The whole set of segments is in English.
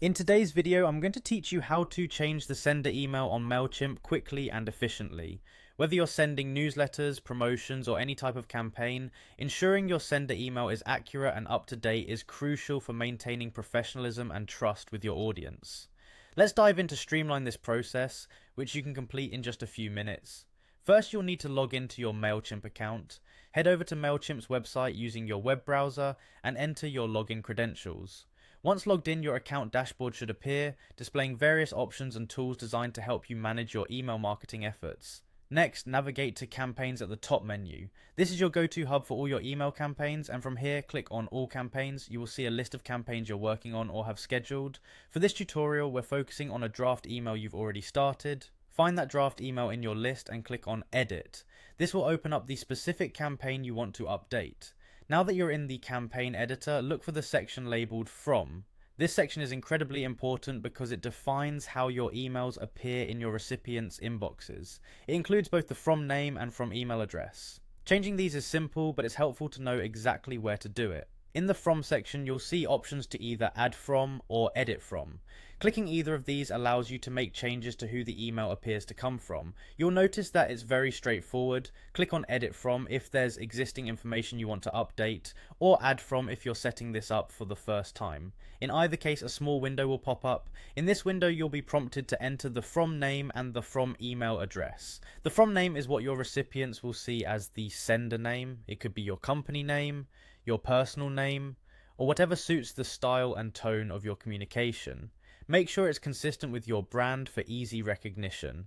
In today's video, I'm going to teach you how to change the sender email on Mailchimp quickly and efficiently. Whether you're sending newsletters, promotions, or any type of campaign, ensuring your sender email is accurate and up to date is crucial for maintaining professionalism and trust with your audience. Let's dive in to streamline this process, which you can complete in just a few minutes. First, you'll need to log into your Mailchimp account. Head over to Mailchimp's website using your web browser and enter your login credentials. Once logged in, your account dashboard should appear, displaying various options and tools designed to help you manage your email marketing efforts. Next, navigate to Campaigns at the top menu. This is your go-to hub for all your email campaigns, and from here, click on All Campaigns. You will see a list of campaigns you're working on or have scheduled. For this tutorial, we're focusing on a draft email you've already started. Find that draft email in your list and click on Edit. This will open up the specific campaign you want to update. Now that you're in the campaign editor, look for the section labeled From. This section is incredibly important because it defines how your emails appear in your recipients' inboxes. It includes both the From name and From email address. Changing these is simple, but it's helpful to know exactly where to do it. In the From section, you'll see options to either add from or edit from. Clicking either of these allows you to make changes to who the email appears to come from. You'll notice that it's very straightforward. Click on edit from if there's existing information you want to update, or add from if you're setting this up for the first time. In either case, a small window will pop up. In this window, you'll be prompted to enter the From name and the From email address. The From name is what your recipients will see as the sender name. It could be your company name, your personal name, or whatever suits the style and tone of your communication. Make sure it's consistent with your brand for easy recognition.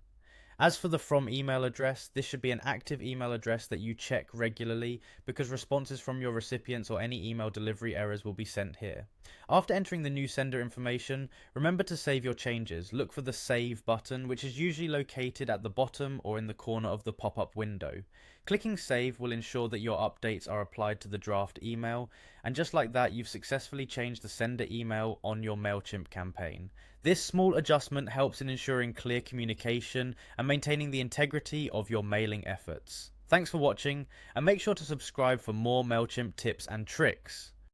As for the From email address, this should be an active email address that you check regularly because responses from your recipients or any email delivery errors will be sent here. After entering the new sender information, remember to save your changes. Look for the Save button, which is usually located at the bottom or in the corner of the pop-up window. Clicking Save will ensure that your updates are applied to the draft email, and just like that, you've successfully changed the sender email on your Mailchimp campaign. This small adjustment helps in ensuring clear communication and maintaining the integrity of your mailing efforts. Thanks for watching, and make sure to subscribe for more Mailchimp tips and tricks.